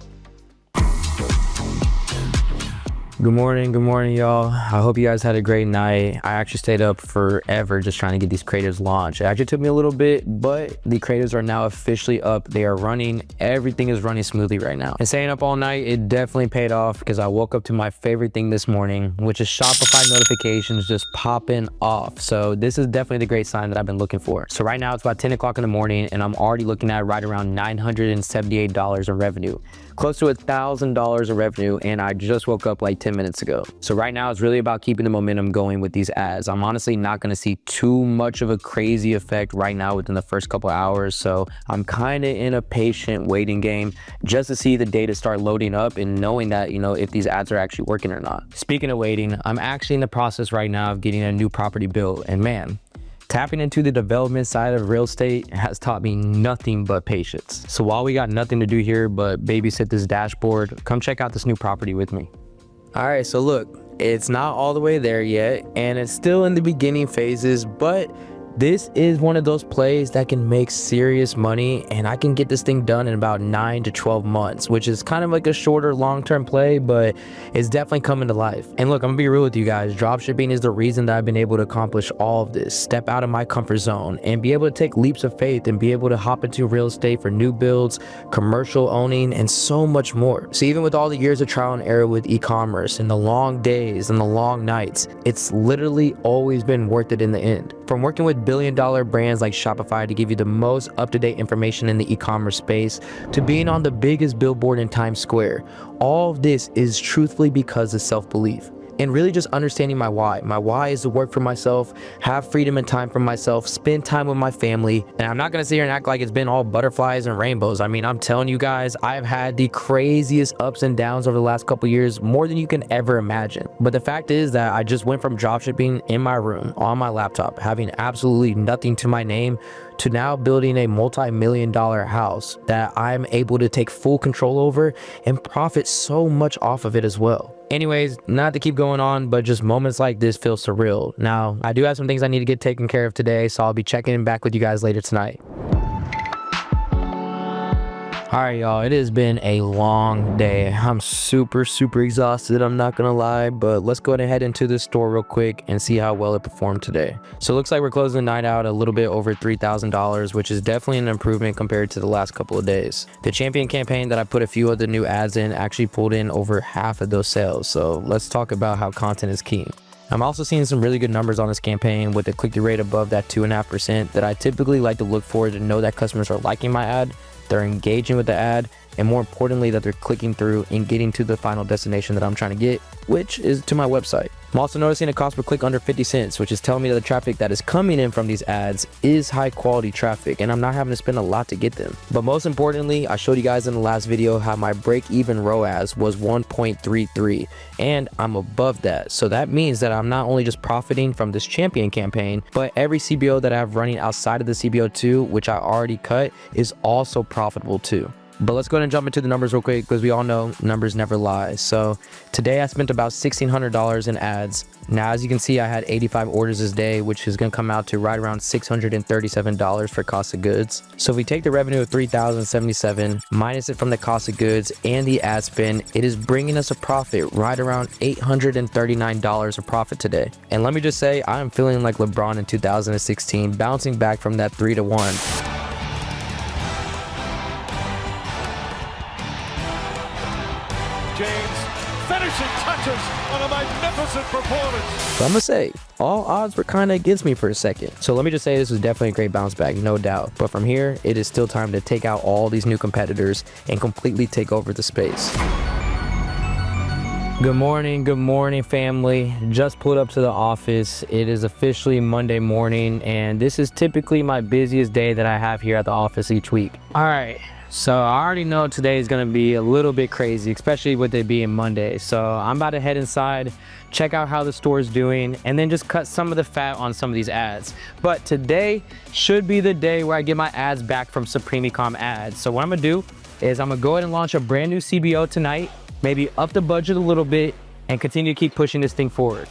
Good morning, y'all. I hope you guys had a great night. I actually stayed up forever just trying to get these creatives launched. It actually took me a little bit, but the creatives are now officially up. They are running. Everything is running smoothly right now. And staying up all night, it definitely paid off because I woke up to my favorite thing this morning, which is Shopify notifications just popping off. So this is definitely the great sign that I've been looking for. So right now it's about 10 o'clock in the morning and I'm already looking at right around $978 in revenue, close to $1,000 in revenue, and I just woke up like 10 minutes ago. So right now it's really about keeping the momentum going with these ads. I'm honestly not going to see too much of a crazy effect right now within the first couple hours, so I'm kind of in a patient waiting game just to see the data start loading up and knowing that, you know, if these ads are actually working or not. Speaking of waiting, I'm actually in the process right now of getting a new property built, and man, tapping into the development side of real estate has taught me nothing but patience. So while we got nothing to do here but babysit this dashboard, come check out this new property with me. All right, so look, it's not all the way there yet, and it's still in the beginning phases, but this is one of those plays that can make serious money, and I can get this thing done in about 9 to 12 months, which is kind of like a shorter long-term play, but it's definitely coming to life. And look, I'm gonna be real with you guys. Dropshipping is the reason that I've been able to accomplish all of this, step out of my comfort zone and be able to take leaps of faith and be able to hop into real estate for new builds, commercial owning, and so much more. So even with all the years of trial and error with e-commerce and the long days and the long nights, it's literally always been worth it in the end. From working with billion-dollar brands like Shopify to give you the most up-to-date information in the e-commerce space, to being on the biggest billboard in Times Square, all of this is truthfully because of self-belief. And really just understanding my why. My why is to work for myself, have freedom and time for myself, spend time with my family. And I'm not gonna sit here and act like it's been all butterflies and rainbows. I mean, I'm telling you guys, I've had the craziest ups and downs over the last couple years, more than you can ever imagine. But the fact is that I just went from dropshipping in my room, on my laptop, having absolutely nothing to my name, to now building a multi-million-dollar house that I'm able to take full control over and profit so much off of it as well. Anyways, not to keep going on, but just moments like this feel surreal. Now, I do have some things I need to get taken care of today, so I'll be checking back with you guys later tonight. All right, y'all, it has been a long day. I'm super exhausted, I'm not gonna lie, but let's go ahead and head into this store real quick and see how well it performed today. So it looks like we're closing the night out a little bit over $3,000, which is definitely an improvement compared to the last couple of days. The champion campaign that I put a few of the new ads in actually pulled in over half of those sales. So let's talk about how content is king. I'm also seeing some really good numbers on this campaign with the click-through rate above that 2.5% that I typically like to look for to know that customers are liking my ad, they're engaging with the ad, and more importantly that they're clicking through and getting to the final destination that I'm trying to get, which is to my website. I'm also noticing a cost per click under 50 cents, which is telling me that the traffic that is coming in from these ads is high quality traffic and I'm not having to spend a lot to get them. But most importantly, I showed you guys in the last video how my break-even ROAS was 1.33 and I'm above that. So that means that I'm not only just profiting from this champion campaign, but every CBO that I have running outside of the CBO2, which I already cut, is also profitable too. But let's go ahead and jump into the numbers real quick because we all know numbers never lie. So today I spent about $1,600 in ads. Now, as you can see, I had 85 orders this day, which is going to come out to right around $637 for cost of goods. So if we take the revenue of $3,077, minus it from the cost of goods and the ad spend, it is bringing us a profit right around $839 of profit today. And let me just say, I'm feeling like LeBron in 2016, bouncing back from that 3-1. James finishing touches on a magnificent performance. So I'm gonna say, all odds were kind of against me for a second. So let me just say this was definitely a great bounce back, no doubt. But from here, it is still time to take out all these new competitors and completely take over the space. Good morning, family. Just pulled up to the office. It is officially Monday morning, and this is typically my busiest day that I have here at the office each week. All right. So I already know today is going to be a little bit crazy, especially with it being Monday. So I'm about to head inside, check out how the store is doing, and then just cut some of the fat on some of these ads. But today should be the day where I get my ads back from Supremecom ads. So what I'm going to do is I'm going to go ahead and launch a brand new CBO tonight, maybe up the budget a little bit, and continue to keep pushing this thing forward.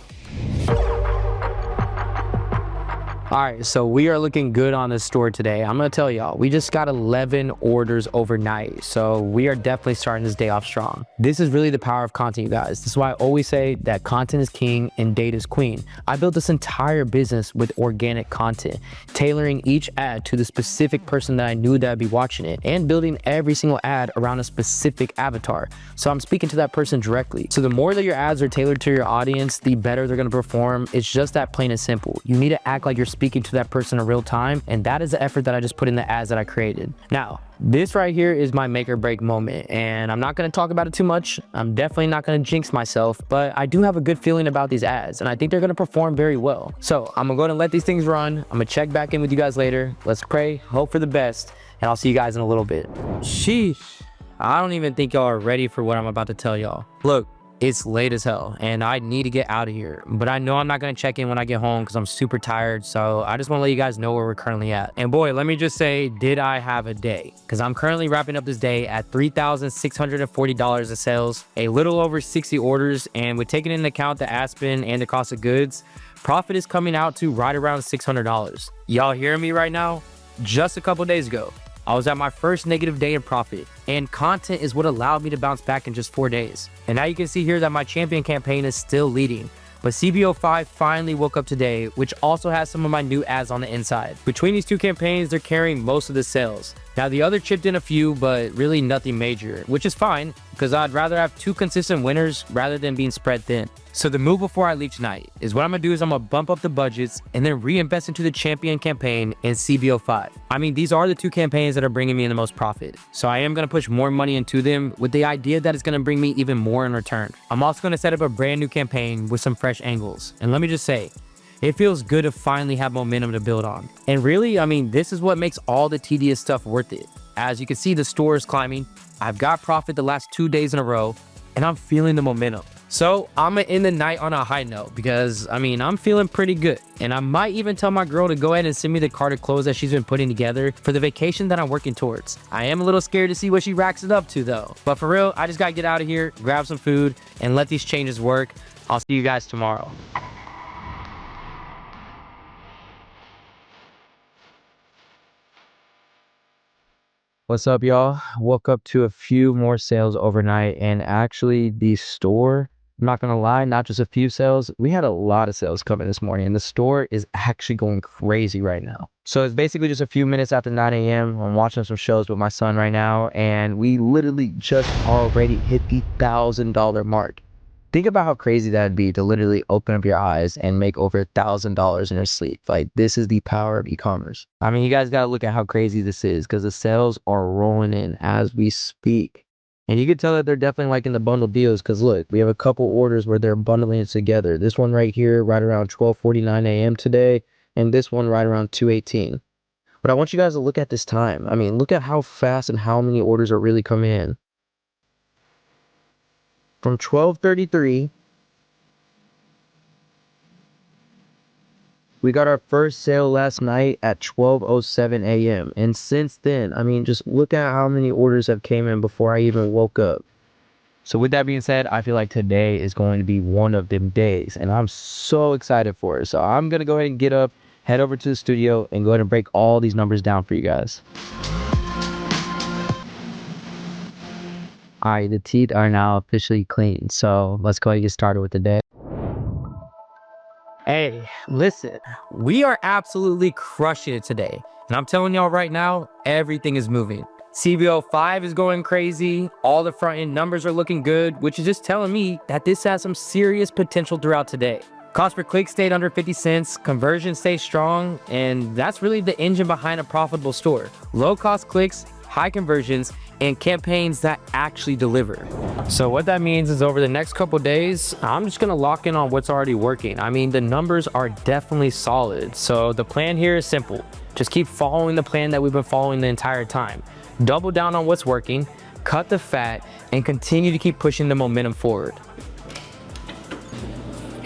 All right, so we are looking good on this store today. I'm gonna tell y'all, we just got 11 orders overnight. So we are definitely starting this day off strong. This is really the power of content, you guys. This is why I always say that content is king and data is queen. I built this entire business with organic content, tailoring each ad to the specific person that I knew that I'd be watching it, and building every single ad around a specific avatar. So I'm speaking to that person directly. So the more that your ads are tailored to your audience, the better they're gonna perform. It's just that plain and simple. You need to act like you're speaking to that person in real time, and that is the effort that I just put in the ads that I created. Now, this right here is my make or break moment, and I'm not going to talk about it too much. I'm definitely not going to jinx myself, but I do have a good feeling about these ads, and I think they're going to perform very well. So I'm going to go ahead and let these things run. I'm going to check back in with you guys later. Let's pray, hope for the best, and I'll see you guys in a little bit. Sheesh. I don't even think y'all are ready for what I'm about to tell y'all. Look, it's late as hell and I need to get out of here, but I know I'm not going to check in when I get home because I'm super tired. So I just want to let you guys know where we're currently at. And boy, let me just say, did I have a day? Because I'm currently wrapping up this day at $3,640 of sales, a little over 60 orders, and with taking into account the ad spend and the cost of goods, profit is coming out to right around $600. Y'all hearing me right now? Just a couple days ago, I was at my first negative day in profit, and content is what allowed me to bounce back in just 4 days. And now you can see here that my champion campaign is still leading. But CBO5 finally woke up today, which also has some of my new ads on the inside. Between these two campaigns, they're carrying most of the sales. Now the other chipped in a few, but really nothing major, which is fine because I'd rather have two consistent winners rather than being spread thin. So the move before I leave tonight is what I'm gonna do is I'm gonna bump up the budgets and then reinvest into the champion campaign and CBO5. I mean, these are the two campaigns that are bringing me in the most profit. So I am gonna push more money into them with the idea that it's gonna bring me even more in return. I'm also gonna set up a brand new campaign with some fresh angles. And let me just say, it feels good to finally have momentum to build on. And really, I mean, this is what makes all the tedious stuff worth it. As you can see, the store is climbing. I've got profit the last 2 days in a row, and I'm feeling the momentum. So I'm gonna end the night on a high note because, I mean, I'm feeling pretty good. And I might even tell my girl to go ahead and send me the cart of clothes that she's been putting together for the vacation that I'm working towards. I am a little scared to see what she racks it up to though. But for real, I just gotta get out of here, grab some food, and let these changes work. I'll see you guys tomorrow. What's up, y'all? Woke up to a few more sales overnight, and actually the store, I'm not gonna lie, not just a few sales, we had a lot of sales coming this morning, and the store is actually going crazy right now. So it's basically just a few minutes after 9 a.m. I'm watching some shows with my son right now, and we literally just already hit the $1,000 mark. Think about how crazy that'd be to literally open up your eyes and make over $1,000 in your sleep. Like, this is the power of e-commerce. I mean, you guys gotta look at how crazy this is because the sales are rolling in as we speak. And you can tell that they're definitely liking the bundle deals because look, we have a couple orders where they're bundling it together. This one right here, right around 12:49 a.m. today, and this one right around 2:18. But I want you guys to look at this time. I mean, look at how fast and how many orders are really coming in. From 12:33, we got our first sale last night at 12:07 a.m. And since then, I mean, just look at how many orders have came in before I even woke up. So with that being said, I feel like today is going to be one of them days, and I'm so excited for it. So I'm going to go ahead and get up, head over to the studio, and go ahead and break all these numbers down for you guys. All right, the teeth are now officially clean, so let's go ahead and get started with the day. Hey, listen, we are absolutely crushing it today. And I'm telling y'all right now, everything is moving. CBO5 is going crazy. All the front end numbers are looking good, which is just telling me that this has some serious potential throughout today. Cost per click stayed under 50 cents, conversion stays strong, and that's really the engine behind a profitable store. Low cost clicks, high conversions, and campaigns that actually deliver. So what that means is over the next couple days, I'm just gonna lock in on what's already working. I mean, the numbers are definitely solid. So the plan here is simple. Just keep following the plan that we've been following the entire time. Double down on what's working, cut the fat, and continue to keep pushing the momentum forward.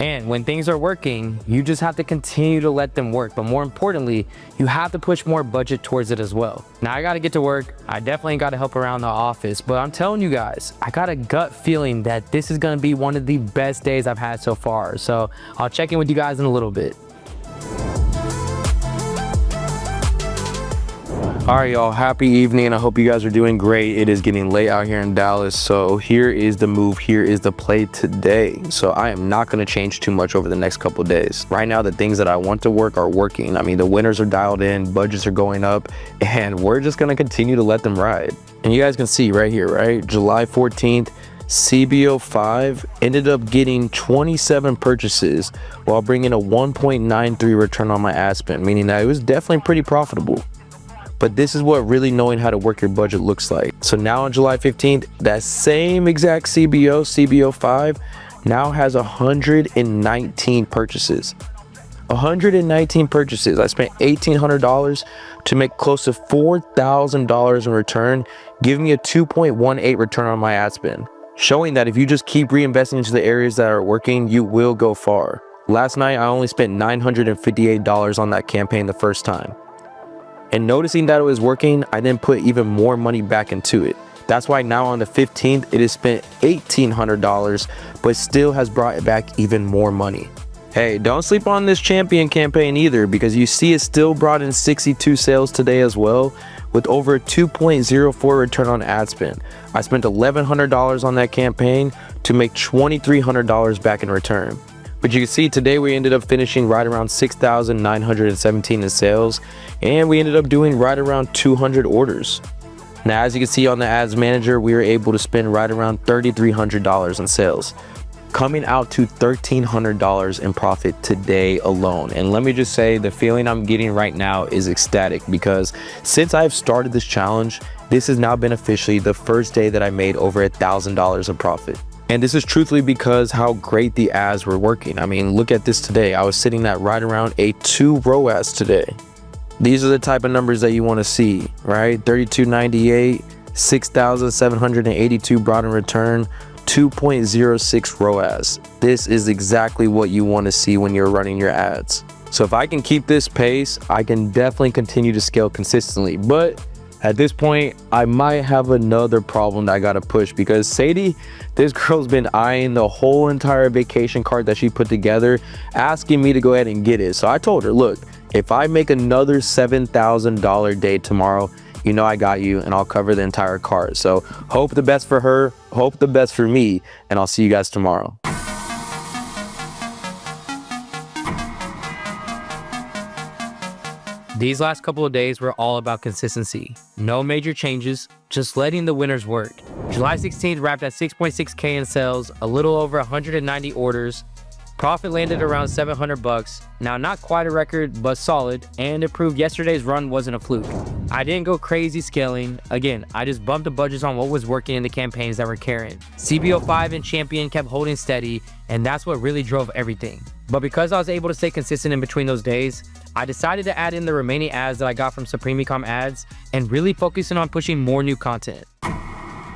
And when things are working, you just have to continue to let them work. But more importantly, you have to push more budget towards it as well. Now I gotta get to work. I definitely gotta help around the office, but I'm telling you guys, I got a gut feeling that this is gonna be one of the best days I've had so far. So I'll check in with you guys in a little bit. All right, y'all, happy evening. I hope you guys are doing great. It is getting late out here in Dallas, so here is the move. Here is the play today. So I am not going to change too much over the next couple days. Right now, the things that I want to work are working. I mean, the winners are dialed in, budgets are going up, and we're just going to continue to let them ride. And you guys can see right here, right? July 14th, CBO5 ended up getting 27 purchases while bringing a 1.93 return on my ad spend, meaning that it was definitely pretty profitable. But this is what really knowing how to work your budget looks like. So now on July 15th, that same exact CBO5, now has 119 purchases. 119 purchases. I spent $1,800 to make close to $4,000 in return, giving me a 2.18 return on my ad spend. Showing that if you just keep reinvesting into the areas that are working, you will go far. Last night, I only spent $958 on that campaign the first time. And noticing that it was working, I then put even more money back into it. That's why now on the 15th, it has spent $1,800, but still has brought it back even more money. Hey, don't sleep on this champion campaign either, because you see it still brought in 62 sales today as well, with over a 2.04 return on ad spend. I spent $1,100 on that campaign to make $2,300 back in return. But you can see today we ended up finishing right around 6,917 in sales, and we ended up doing right around 200 orders. Now, as you can see on the ads manager, we were able to spend right around $3,300 in sales, coming out to $1,300 in profit today alone. And let me just say, the feeling I'm getting right now is ecstatic, because since I've started this challenge, this has now been officially the first day that I made over $1,000 in profit. And this is truthfully because how great the ads were working. I mean, look at this today. I was sitting at right around a 2 ROAS today. These are the type of numbers that you want to see, right? 3298, 6,782 brought in return, 2.06 ROAS. This is exactly what you want to see when you're running your ads. So if I can keep this pace, I can definitely continue to scale consistently. But at this point, I might have another problem that I gotta push, because Sadie, this girl's been eyeing the whole entire vacation cart that she put together, asking me to go ahead and get it. So I told her, look, if I make another $7,000 day tomorrow, you know I got you, and I'll cover the entire cart. So hope the best for her, hope the best for me, and I'll see you guys tomorrow. These last couple of days were all about consistency. No major changes, just letting the winners work. July 16th wrapped at 6.6K in sales, a little over 190 orders. Profit landed around $700. Now, not quite a record, but solid, and it proved yesterday's run wasn't a fluke. I didn't go crazy scaling. Again, I just bumped the budgets on what was working in the campaigns that were carrying. CBO5 and Champion kept holding steady, and that's what really drove everything. But because I was able to stay consistent in between those days, I decided to add in the remaining ads that I got from Supreme Ecom ads and really focusing on pushing more new content.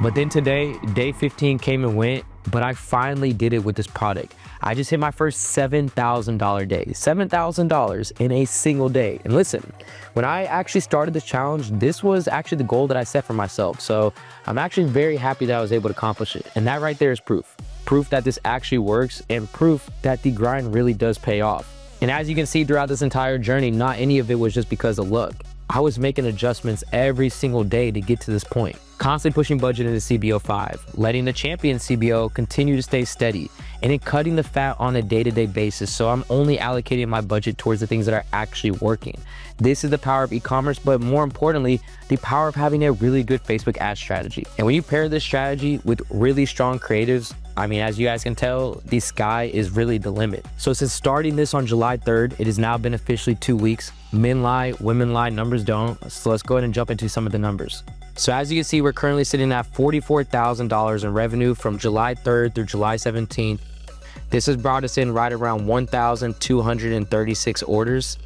But then today, day 15 came and went, but I finally did it with this product. I just hit my first $7,000 day, $7,000 in a single day. And listen, when I actually started this challenge, this was actually the goal that I set for myself. So I'm actually very happy that I was able to accomplish it. And that right there is proof. Proof that this actually works, and proof that the grind really does pay off. And as you can see throughout this entire journey, not any of it was just because of luck. I was making adjustments every single day to get to this point. Constantly pushing budget into CBO5, letting the champion CBO continue to stay steady, and then cutting the fat on a day-to-day basis, so I'm only allocating my budget towards the things that are actually working. This is the power of e-commerce, but more importantly, the power of having a really good Facebook ad strategy. And when you pair this strategy with really strong creatives, I mean, as you guys can tell, the sky is really the limit. So since starting this on July 3rd, it has now been officially 2 weeks. Men lie, women lie, numbers don't. So let's go ahead and jump into some of the numbers. So as you can see, we're currently sitting at $44,000 in revenue from July 3rd through July 17th. This has brought us in right around 1,236 orders.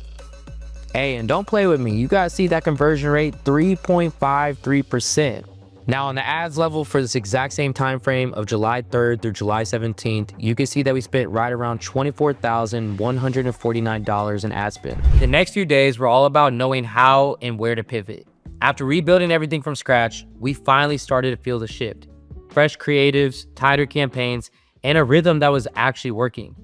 Hey, and don't play with me. You guys see that conversion rate, 3.53%. Now on the ads level for this exact same time frame of July 3rd through July 17th, you can see that we spent right around $24,149 in ad spend. The next few days were all about knowing how and where to pivot. After rebuilding everything from scratch, we finally started to feel the shift. Fresh creatives, tighter campaigns, and a rhythm that was actually working.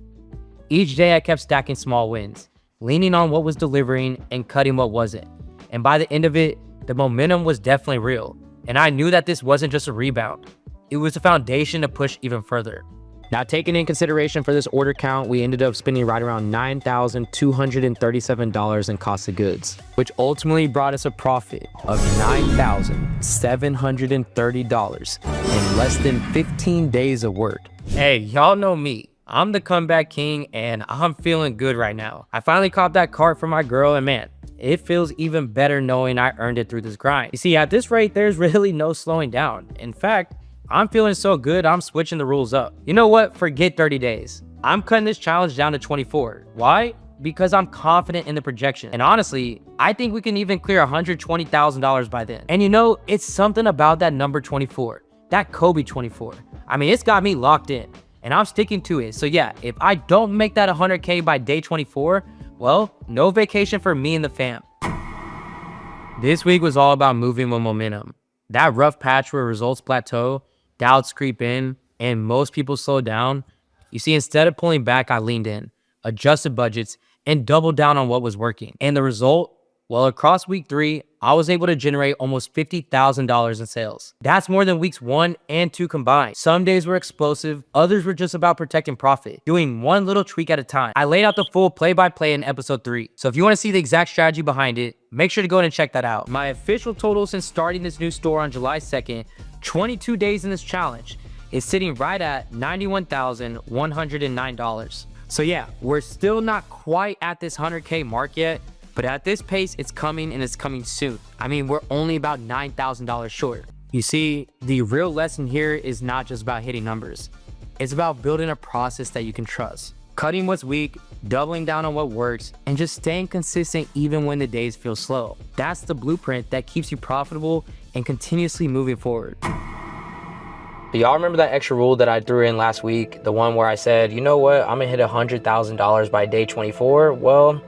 Each day I kept stacking small wins, leaning on what was delivering and cutting what wasn't. And by the end of it, The momentum was definitely real, and I knew that this wasn't just a rebound. It was a foundation to push even further. Now, taking in consideration for this order count, we ended up spending right around $9,237 in cost of goods, which ultimately brought us a profit of $9,730 in less than 15 days of work. Hey, y'all know me. I'm the comeback king, and I'm feeling good right now. I finally caught that cart for my girl, and man, it feels even better knowing I earned it through this grind. You see, at this rate, there's really no slowing down. In fact, I'm feeling so good, I'm switching the rules up. You know what? Forget 30 days. I'm cutting this challenge down to 24. Why? Because I'm confident in the projection. And honestly, I think we can even clear $120,000 by then. And you know, it's something about that number 24, that Kobe 24. I mean, it's got me locked in, and I'm sticking to it. So yeah, if I don't make that 100K by day 24, well, no vacation for me and the fam. This week was all about moving with momentum. That rough patch where results plateau, doubts creep in, and most people slow down. You see, instead of pulling back, I leaned in, adjusted budgets, and doubled down on what was working. And the result? Well, across week 3, I was able to generate almost $50,000 in sales. That's more than weeks 1 and 2 combined. Some days were explosive, others were just about protecting profit, doing one little tweak at a time. I laid out the full play-by-play in episode 3. So if you want to see the exact strategy behind it, make sure to go and check that out. My official total since starting this new store on July 2nd, 22 days in this challenge, is sitting right at $91,109. So yeah, we're still not quite at this 100K mark yet, but at this pace, it's coming, and it's coming soon. I mean, we're only about $9,000 short. You see, the real lesson here is not just about hitting numbers. It's about building a process that you can trust. Cutting what's weak, doubling down on what works, and just staying consistent even when the days feel slow. That's the blueprint that keeps you profitable and continuously moving forward. Y'all remember that extra rule that I threw in last week? The one where I said, you know what, I'm gonna hit $100,000 by day 24? Well,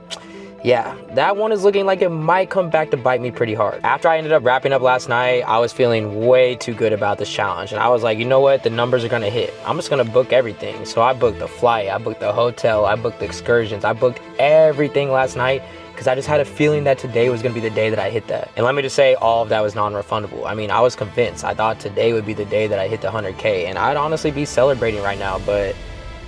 yeah, that one is looking like it might come back to bite me pretty hard. After I ended up wrapping up last night, I was feeling way too good about this challenge. And I was like, you know what? The numbers are gonna hit. I'm just gonna book everything. So I booked the flight, I booked the hotel, I booked the excursions, I booked everything last night because I just had a feeling that today was gonna be the day that I hit that. And let me just say, all of that was non-refundable. I mean, I was convinced. I thought today would be the day that I hit the 100K, and I'd honestly be celebrating right now, but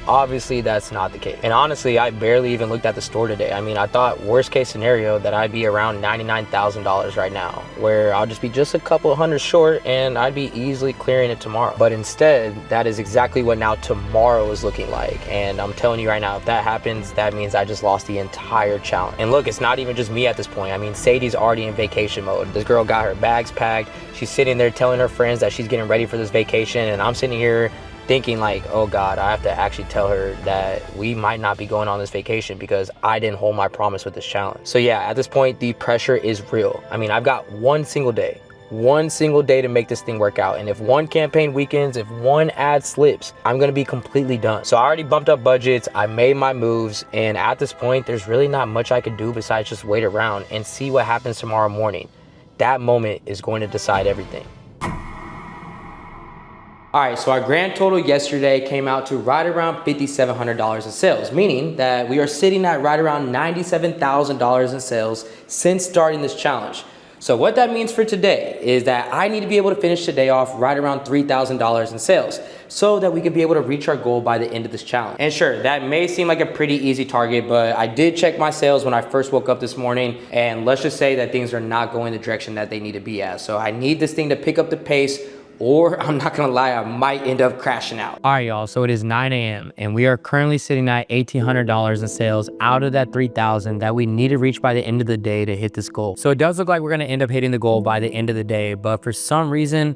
obviously that's not the case. And honestly, I barely even looked at the store today. I mean, I thought worst case scenario that I'd be around $99,000 right now, where I'll just be just a couple of hundred short and I'd be easily clearing it tomorrow. But instead, that is exactly what now tomorrow is looking like. And I'm telling you right now, if that happens, that means I just lost the entire challenge. And look, it's not even just me at this point. I mean, Sadie's already in vacation mode. This girl got her bags packed. She's sitting there telling her friends that she's getting ready for this vacation, and I'm sitting here thinking like, oh God, I have to actually tell her that we might not be going on this vacation because I didn't hold my promise with this challenge. So yeah, at this point, the pressure is real. I mean, I've got one single day to make this thing work out. And if one campaign weakens, if one ad slips, I'm gonna be completely done. So I already bumped up budgets, I made my moves, and at this point, there's really not much I could do besides just wait around and see what happens tomorrow morning. That moment is going to decide everything. All right, so our grand total yesterday came out to right around $5,700 in sales, meaning that we are sitting at right around $97,000 in sales since starting this challenge. So what that means for today is that I need to be able to finish today off right around $3,000 in sales so that we can be able to reach our goal by the end of this challenge. And sure, that may seem like a pretty easy target, but I did check my sales when I first woke up this morning, and let's just say that things are not going the direction that they need to be at. So I need this thing to pick up the pace, or I'm not gonna lie, I might end up crashing out. All right, y'all, so it is 9 a.m. and we are currently sitting at $1,800 in sales out of that $3,000 that we need to reach by the end of the day to hit this goal. So it does look like we're gonna end up hitting the goal by the end of the day, but for some reason,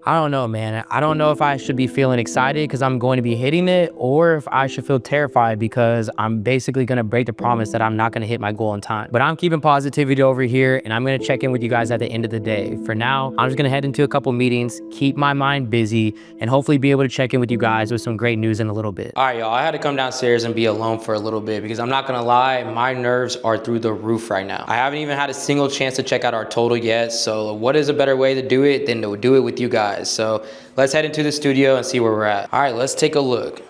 I don't know, man. I don't know if I should be feeling excited because I'm going to be hitting it, or if I should feel terrified because I'm basically going to break the promise that I'm not going to hit my goal in time. But I'm keeping positivity over here, and I'm going to check in with you guys at the end of the day. For now, I'm just going to head into a couple meetings, keep my mind busy, and hopefully be able to check in with you guys with some great news in a little bit. All right, y'all, I had to come downstairs and be alone for a little bit because I'm not going to lie, my nerves are through the roof right now. I haven't even had a single chance to check out our total yet, so what is a better way to do it than to do it with you guys? So let's head into the studio and see where we're at. All right, let's take a look.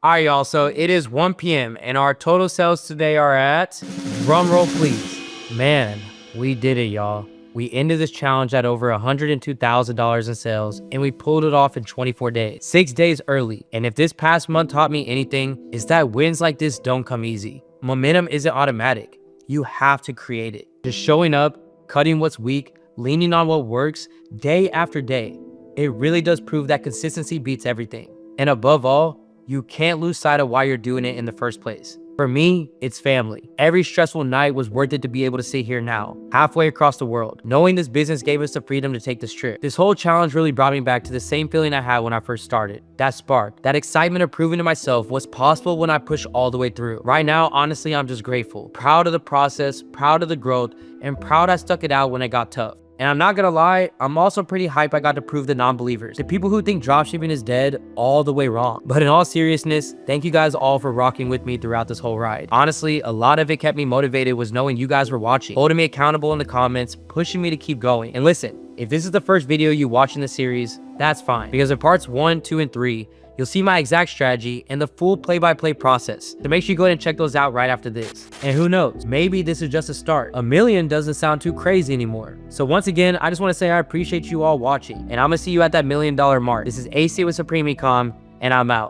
All right, y'all, so it is 1 p.m. and our total sales today are at, drum roll please. Man, we did it, y'all. We ended this challenge at over $102,000 in sales, and we pulled it off in 24 days, 6 days early. And if this past month taught me anything, it's that wins like this don't come easy. Momentum isn't automatic. You have to create it. Just showing up, cutting what's weak, leaning on what works day after day. It really does prove that consistency beats everything. And above all, you can't lose sight of why you're doing it in the first place. For me, it's family. Every stressful night was worth it to be able to sit here now, halfway across the world, knowing this business gave us the freedom to take this trip. This whole challenge really brought me back to the same feeling I had when I first started. That spark, that excitement of proving to myself what's possible when I push all the way through. Right now, honestly, I'm just grateful. Proud of the process, proud of the growth, and proud I stuck it out when it got tough. And I'm not gonna lie, I'm also pretty hyped I got to prove the non-believers, the people who think dropshipping is dead, all the way wrong. But in all seriousness, thank you guys all for rocking with me throughout this whole ride. Honestly, a lot of it kept me motivated was knowing you guys were watching, holding me accountable in the comments, pushing me to keep going. And listen, if this is the first video you watch in the series, that's fine, because in parts 1, 2, and 3, you'll see my exact strategy and the full play-by-play process. So make sure you go ahead and check those out right after this. And who knows, maybe this is just a start. 1 million doesn't sound too crazy anymore. So once again, I just want to say I appreciate you all watching, and I'm gonna see you at that $1 million mark. This is AC with Supreme Ecom, and I'm out.